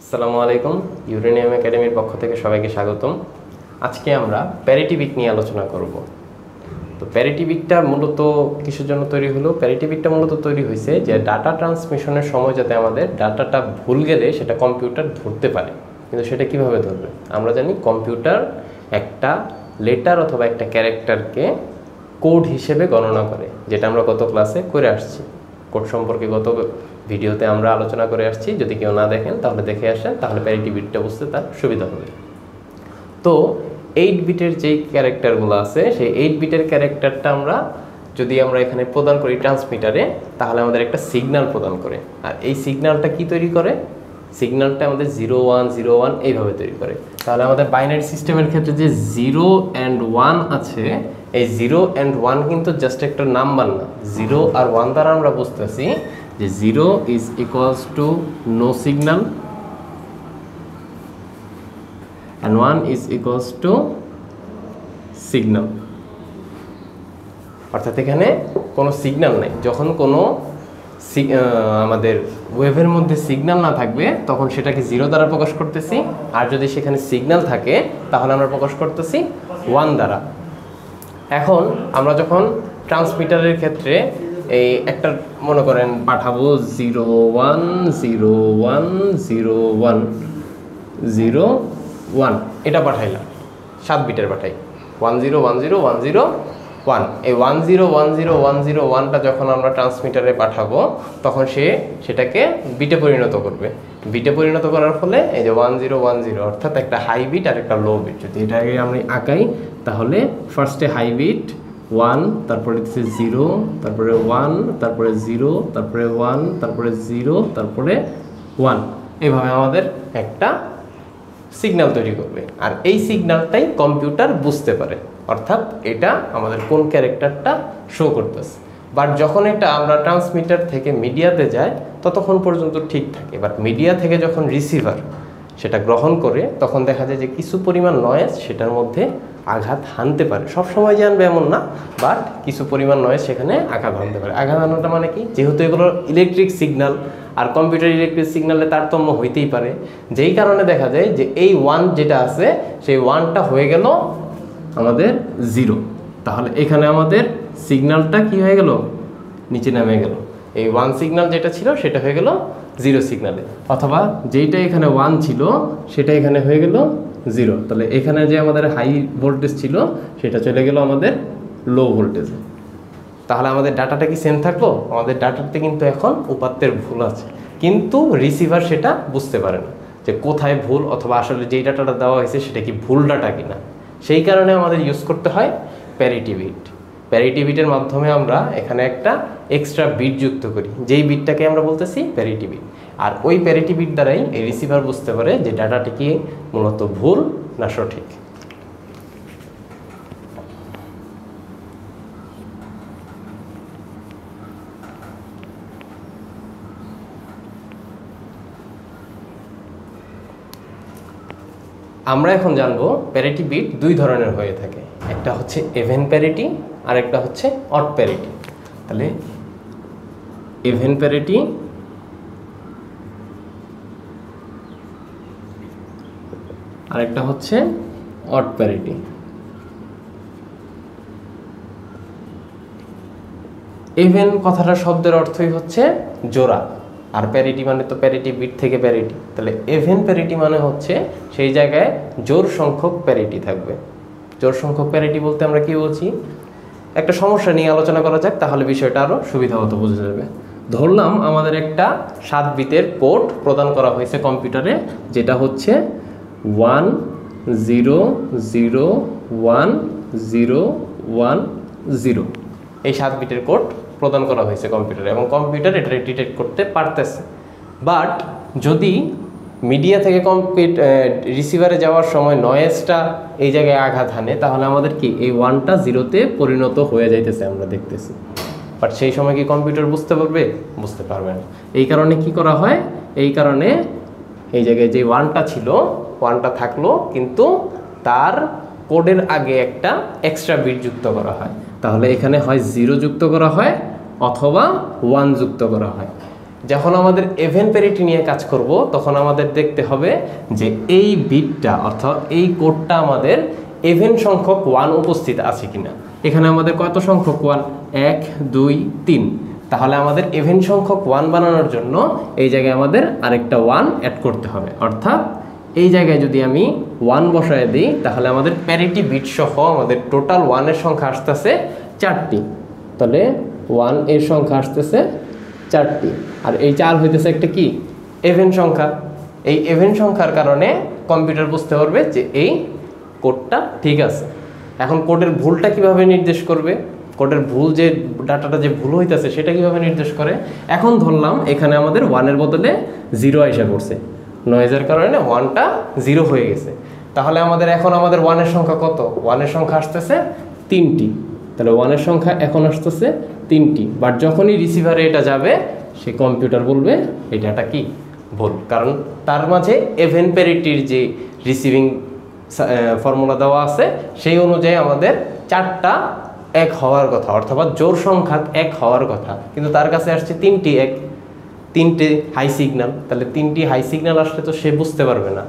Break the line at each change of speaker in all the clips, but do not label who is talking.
আসসালামু আলাইকুম। ইউরেনিয়াম একাডেমির পক্ষ থেকে সবাইকে স্বাগতম। আজকে আমরা প্যারিটি বিট নিয়ে আলোচনা করব। তো প্যারিটি বিটটা মূলত কিসের জন্য তৈরি হলো? প্যারিটি বিটটা মূলত তৈরি হয়েছে যে ডাটা ট্রান্সমিশনের সময় যাতে আমাদের ডাটাটা ভুল গেলে সেটা কম্পিউটার ধরতে পারে। কিন্তু সেটা কিভাবে ধরবে? আমরা জানি কম্পিউটার একটা লেটার অথবা একটা ক্যারেক্টারকে কোড হিসেবে গণনা করে, যেটা আমরা গত ক্লাসে করে আসছি। কোড সম্পর্কে গত ভিডিওতে আমরা আলোচনা করে আসছি। যদি কেউ না দেখেন তাহলে দেখে আসেন, তাহলে প্যারিটি বিটটা বুঝতে তার সুবিধা হবে। তো 8 বিটের যেই ক্যারেক্টারগুলো আছে, সেই 8 বিটের ক্যারেক্টারটা যদি আমরা এখানে প্রদান করি ট্রান্সমিটারে, তাহলে আমাদের একটা সিগন্যাল প্রদান করে। আর এই সিগন্যালটা কি তৈরি করে? সিগন্যালটা আমাদের 0 1 0 1 এইভাবে তৈরি করে। তাহলে আমাদের বাইনারি সিস্টেমের ক্ষেত্রে যে 0 and 1 আছে, এই 0 and 1 কিন্তু জাস্ট একটা নাম্বার না। 0 আর 1 দ্বারা আমরা বুঝতেছি যে 0 is equals to no signal and 1 is equals to signal। অর্থাৎ এখানে কোনো সিগন্যাল নেই। যখন কোনো আমাদের ওয়েভের মধ্যে সিগন্যাল না থাকবে তখন সেটাকে 0 দ্বারা প্রকাশ করতেছি, আর যদি সেখানে সিগন্যাল থাকে তাহলে আমরা প্রকাশ করতেছি 1 দ্বারা। এখন আমরা যখন ট্রান্সমিটারের ক্ষেত্রে এই একটা মনে করেন পাঠাবো 0 1 0 1 0 1 0 1, এটা পাঠাইলাম 7 বিটের পাঠাই 1 0 1 0 1 0 1। এই 1 0 1 0 1 0 1টা যখন আমরা ট্রান্সমিটারে পাঠাবো তখন সেটাকে বিটে পরিণত করবে। বিটে পরিণত করার ফলে এই যে 1 0 1 0 অর্থাৎ একটা হাই বিট আর একটা লো বিট। যদি এটাকে আমরা আঁকাই তাহলে ফার্স্টে হাই বিট 1, তারপরে 0, তারপরে 1, তারপরে 0, তারপরে 1, তারপরে 0, তারপরে 1, এভাবে আমাদের একটা সিগন্যাল তৈরি করবে। আর এই সিগন্যালটাই কম্পিউটার বুঝতে পারে, অর্থাৎ এটা আমাদের কোন ক্যারেক্টারটা শো করতেছে। বাট যখন এটা আমরা ট্রান্সমিটার থেকে মিডিয়াতে যায় ততক্ষণ পর্যন্ত ঠিক থাকে। বাট মিডিয়া থেকে যখন রিসিভার সেটা গ্রহণ করে তখন দেখা যায় যে কিছু পরিমাণ নয়েজ সেটার মধ্যে আঘাত হানতে পারে। সবসময় জানবে এমন না, বাট কিছু পরিমাণ নয়েজ সেখানে আঘাত হানতে পারে। আঘাত হানাটা মানে কি? যেহেতু এগুলো ইলেকট্রিক সিগন্যাল আর কম্পিউটার ইলেকট্রিক সিগন্যালে তারতম্য হইতেই পারে, যেই কারণে দেখা যায় যে এই 1 যেটা আছে সেই 1টা হয়ে গেল আমাদের 0। তাহলে এখানে আমাদের সিগন্যালটা কি হয়ে গেল? নিচে নেমে গেল। এই 1 সিগন্যাল যেটা ছিল সেটা হয়ে গেল 0 সিগন্যালে, অথবা যেইটা এখানে 1 ছিল সেটা এখানে হয়ে গেল 0। তাহলে এখানে যে আমাদের হাই ভোল্টেজ ছিল সেটা চলে গেল আমাদের লো ভোল্টেজে। তাহলে আমাদের ডাটাটা কি সেম থাকলো? আমাদের ডাটাতে কিন্তু এখন উপাত্তের ভুল আছে, কিন্তু রিসিভার সেটা বুঝতে পারে না যে কোথায় ভুল, অথবা আসলে যেই ডাটাটা দেওয়া হয়েছে সেটা কি ভুল ডাটা কিনা। সেই কারণে আমাদের ইউজ করতে হয় প্যারিটি বিট। প্যারিটি বিটের মাধ্যমে আমরা এখানে একটা এক্সট্রা বিট যুক্ত করি, যেই বিটটাকে আমরা বলতেছি প্যারিটি বিট। আর ওই প্যারিটি বিট দ্বারাই এই রিসিভার বুঝতে পারে যে ডাটাটি কি মূলত ভুল না সঠিক। আমরা এখন জানবো প্যারিটি বিট 2 ধরনের হয়ে থাকে। একটা হচ্ছে ইভেন প্যারিটি আর একটা হচ্ছে অড প্যারিটি। তাহলে ইভেন প্যারিটি আর একটা হচ্ছে অড প্যারিটি। ইভেন কথাটা শব্দের অর্থই হচ্ছে জোড়া, আর প্যারিটি মানে তো প্যারিটি বিট থেকে প্যারিটি। তাহলে ইভেন প্যারিটি মানে হচ্ছে সেই জায়গায় জোড় সংখ্যক প্যারিটি থাকবে। জোড় সংখ্যক প্যারিটি বলতে আমরা কি বলছি? একটা সমস্যা নিয়ে আলোচনা করা যাক, তাহলে বিষয়টা আরও সুবিধামতো বোঝা যাবে। ধরলাম আমাদের একটা 7 বিটের কোড প্রদান করা হয়েছে কম্পিউটারে, যেটা হচ্ছে 1 0 0 1 0 1 0। এই 7 বিটের কোড প্রদান করা হয়েছে কম্পিউটারে, এবং কম্পিউটার এটা ডিটেক্ট করতে পারতেছে। বাট যদি মিডিয়া থেকে রিসিভারে যাওয়ার সময় নয়েজটা এই জায়গায় আঘাত হানে, তাহলে আমাদের কি এই 1টা 0তে পরিণত হয়ে যাইতেছে আমরা দেখতেছি। বাট সেই সময় কি কম্পিউটার বুঝতে পারবে? বুঝতে পারবে না। এই কারণে কি করা হয়? এই কারণে এই জায়গায় যে 1টা ছিল, 1টা থাকলো, কিন্তু তার কোডের আগে একটা এক্সট্রা বিট যুক্ত করা হয়। তাহলে এখানে হয় 0 যুক্ত করা হয় অথবা 1 যুক্ত করা হয়। যখন আমাদের ইভেন প্যারিটি নিয়ে কাজ করব তখন আমাদের দেখতে হবে যে এই বিটটা অর্থাৎ এই কোডটা আমাদের ইভেন সংখ্যক 1 উপস্থিত আছে কিনা। এখানে আমাদের কত সংখ্যক 1, 1 2 3। তাহলে আমাদের ইভেন সংখ্যক 1 বানানোর জন্য এই জায়গায় আমাদের আরেকটা 1 অ্যাড করতে হবে। অর্থাৎ এই জায়গায় যদি আমি 1 বসায় দিই তাহলে আমাদের প্যারিটি বিট সহ আমাদের টোটাল 1 এর সংখ্যা আসতেছে 4টি। তাহলে 1 এর সংখ্যা আসতেছে 4টি, আর এই 4 হইতেছে একটা কি ইভেন সংখ্যা। এই ইভেন সংখ্যার কারণে কম্পিউটার বুঝতে পারবে যে এই কোডটা ঠিক আছে। এখন কোডের ভুলটা কিভাবে নির্দেশ করবে, কোডের ভুল যে ডাটাটা যে ভুল হইতেছে সেটা কিভাবে নির্দেশ করে। এখন ধরলাম এখানে আমাদের 1 এর বদলে 0 এসে পড়ছে, নয়েজের কারণে 1টা 0 হয়ে গেছে। তাহলে আমাদের 1 এর সংখ্যা কত, 1 এর সংখ্যা আসতেছে 3টি। তাহলে 1 এর সংখ্যা এখন আসতেছে 3টি, বাট যখনই রিসিভারে এটা যাবে সে কম্পিউটার বলবে এই ডাটা কি ভুল, কারণ তার মাঝে ইভেন প্যারিটির যে রিসিভিং ফর্মুলা দেওয়া আছে সেই অনুযায়ী আমাদের 4টা 1 হওয়ার কথা, অর্থাৎ জোড় সংখ্যা 1 হওয়ার কথা, কিন্তু তার কাছে আসছে 3টি 1, 3টে হাই সিগন্যাল। তাহলে 3টি হাই সিগন্যাল আসলে তো সে বুঝতে পারবে না,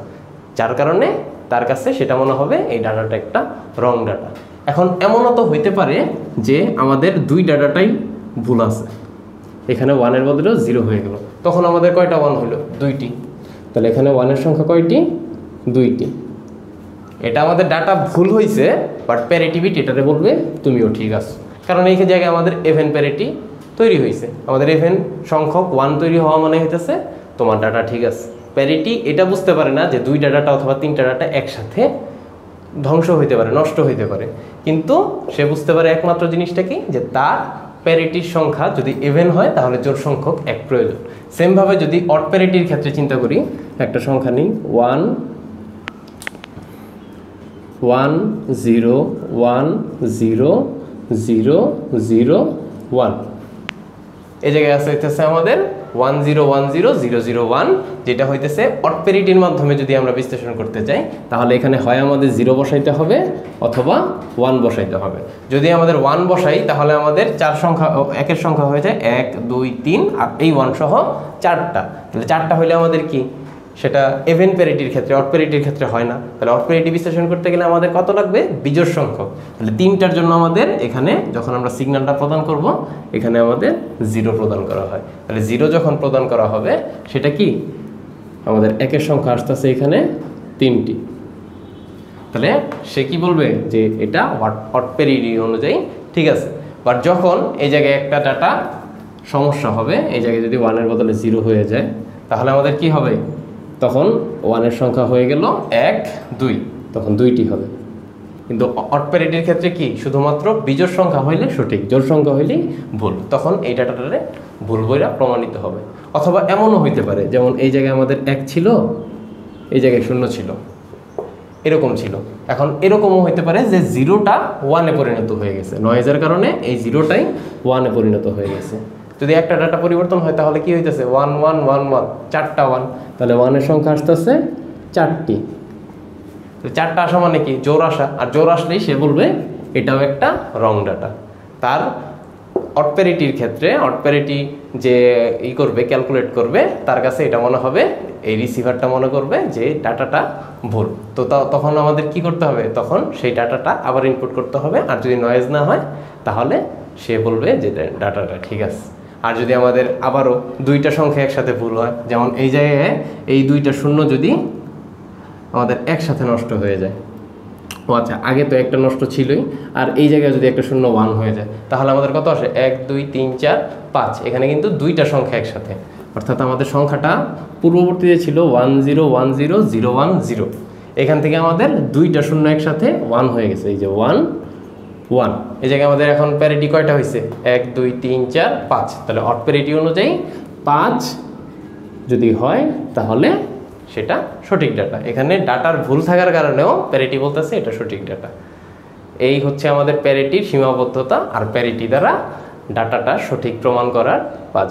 যার কারণে তার কাছে সেটা মনে হবে এই ডাটাটা একটা রং ডাটা। এখন এমনও তো হইতে পারে যে আমাদের 2 ডাটাটাই ভুল আছে, এখানে 1 এর বদলে 0 হয়ে গেল, তখন আমাদের কয়টা 1 হলো, 2টি। তাহলে এখানে 1 এর সংখ্যা কয়টি, 2টি। এটা আমাদের ডাটা ভুল হয়েছে, বাট প্যারিটি বিট এটাতে বলবে তুমিও ঠিক আছো, কারণ এই জায়গায় আমাদের ইভেন প্যারিটি তৈরি হয়েছে। আমাদের ইভেন সংখ্যক 1 তৈরি হওয়া মানে হইতেছে তোমার ডাটা ঠিক আছে। প্যারিটি এটা বুঝতে পারে না যে 2 ডাটা অথবা 3টা ডাটা একসাথে ধ্বংস হইতে পারে, নষ্ট হইতে পারে, কিন্তু সে বুঝতে পারে একমাত্র জিনিসটা কি, যে তার প্যারিটির সংখ্যা যদি ইভেন হয় তাহলে জোড় সংখ্যক 1 প্রয়োজন। সেমভাবে যদি অড প্যারিটির ক্ষেত্রে চিন্তা করি, একটা সংখ্যা নিই 1 1 0 1 0 0 0 1, এই জায়গায় আছে হইতেছে আমাদের 1 0 1 0 0 0 1, যেটা হইতেছে অড প্যারিটির মাধ্যমে যদি আমরা বিশ্লেষণ করতে চাই তাহলে এখানে হয় আমাদের 0 বসাইতে হবে অথবা 1 বসাইতে হবে। যদি আমাদের 1 বসাই তাহলে আমাদের 4 সংখ্যা 1 সংখ্যা হয়ে যায় 1 2 3, আর এই 1 সহ 4টা। তাহলে 4টা হইলে আমাদের কি, সেটা ইভেন প্যারিটির ক্ষেত্রে, অড প্যারিটির ক্ষেত্রে হয় না। তাহলে অড প্যারিটি বিশ্লেষণ করতে গেলে আমাদের কত লাগবে, বিজোড় সংখ্যক। তাহলে 3টার জন্য আমাদের এখানে যখন আমরা সিগন্যালটা প্রদান করব এখানে আমাদের 0 প্রদান করা হয়। তাহলে 0 যখন প্রদান করা হবে সেটা কি, আমাদের 1 এর সংখ্যা আসতেছে এখানে 3টি। তাহলে সে কি বলবে যে এটা অড প্যারিটি অনুযায়ী ঠিক আছে। বাট যখন এই জায়গায় একটা ডাটা সমস্যা হবে, এই জায়গায় যদি 1 এর বদলে 0 হয়ে যায় তাহলে আমাদের কি হবে, তখন 1 এর সংখ্যা হয়ে গেল 1 2, তখন 2টি হবে। কিন্তু অড প্যারিটির ক্ষেত্রে কি, শুধুমাত্র বিজোড় সংখ্যা হইলে সঠিক, জোড় সংখ্যা হইলেই ভুল, তখন এই ডাটাটারে ভুল বইরা প্রমাণিত হবে। অথবা এমনও হইতে পারে যেমন এই জায়গায় আমাদের 1 ছিল, এই জায়গায় 0 ছিল, এরকম ছিল। এখন এরকমও হইতে পারে যে 0টা 1 এ পরিণত হয়ে গেছে, নয়েজের কারণে এই 0টাই 1 এ পরিণত হয়ে গেছে। যদি একটা ডাটা পরিবর্তন হয় তাহলে কি হইতেছে 1 1 1 1, 4টা 1, তাহলে 1 এর সংখ্যা আসতেছে 4টি। তো 4টা আসা মানে কি, জোড় আসা, আর জোড় আসলেই সে বলবে এটাও একটা রং ডাটা। তার অড প্যারিটির ক্ষেত্রে অড প্যারিটি যে করবে, ক্যালকুলেট করবে, তার কাছে এটা মনে হবে, এই রিসিভারটা মনে করবে যে ডাটাটা ভুল। তো তখন আমাদের কি করতে হবে, তখন সেই ডাটাটা আবার ইনপুট করতে হবে, আর যদি নয়েজ না হয় তাহলে সে বলবে যে ডাটাটা ঠিক আছে। আর যদি আমাদের আবারও 2টা সংখ্যা একসাথে ভুল হয়, যেমন এই জায়গায় এই 2টা শূন্য যদি আমাদের একসাথে নষ্ট হয়ে যায়, ও আচ্ছা আগে তো একটা নষ্ট ছিলই, আর এই জায়গায় যদি একটা 0 1 হয়ে যায় তাহলে আমাদের কত আসে 1 2 3 4 5, এখানে কিন্তু 2টা সংখ্যা একসাথে, অর্থাৎ আমাদের সংখ্যাটা পূর্ববর্তীতে ছিল 1 0 1 0 0 1 0, এখান থেকে আমাদের 2টা শূন্য একসাথে 1 হয়ে গেছে, এই যে 1 1। এই জায়গায় আমাদের এখন প্যারিটি কয়টা হয়েছে, 1 2 3 4 5, তাহলে অড প্যারিটি অনুযায়ী 5 যদি হয় তাহলে সেটা সঠিক ডাটা। এখানে ডাটার ভুল থাকার কারণেও প্যারিটি বলতেছে এটা সঠিক ডাটা। এই হচ্ছে আমাদের প্যারিটির সীমাবদ্ধতা, আর প্যারিটি দ্বারা ডাটাটা সঠিক প্রমাণ করার বা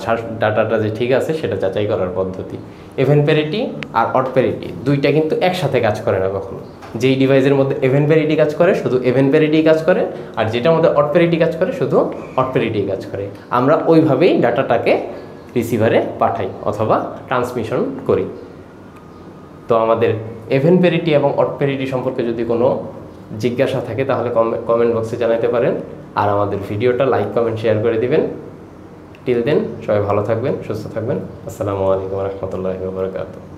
ডাটাটা যে ঠিক আছে সেটা যাচাই করার পদ্ধতি। ইভেন প্যারিটি আর অড প্যারিটি 2টা কিন্তু একসাথে কাজ করে না কখনো। যেই ডিভাইসের মধ্যে ইভেন প্যারিটি কাজ করে শুধু ইভেন প্যারিটি কাজ করে, আর যেটার মধ্যে অড প্যারিটি কাজ করে শুধু অড প্যারিটি কাজ করে। আমরা ওইভাবেই ডাটাটাকে রিসিভারে পাঠাই অথবা ট্রান্সমিশন করি। তো আমাদের ইভেন প্যারিটি এবং অড প্যারিটি সম্পর্কে যদি কোনো জিজ্ঞাসা থাকে তাহলে কমেন্ট বক্সে জানাতে পারেন। আর আমাদের ভিডিওটা লাইক কমেন্ট শেয়ার করে দিবেন। টিল দেন সবাই ভালো থাকবেন, সুস্থ থাকবেন। আসসালামু আলাইকুম রহমতুল্লাহি ওয়া বারাকাতুহু।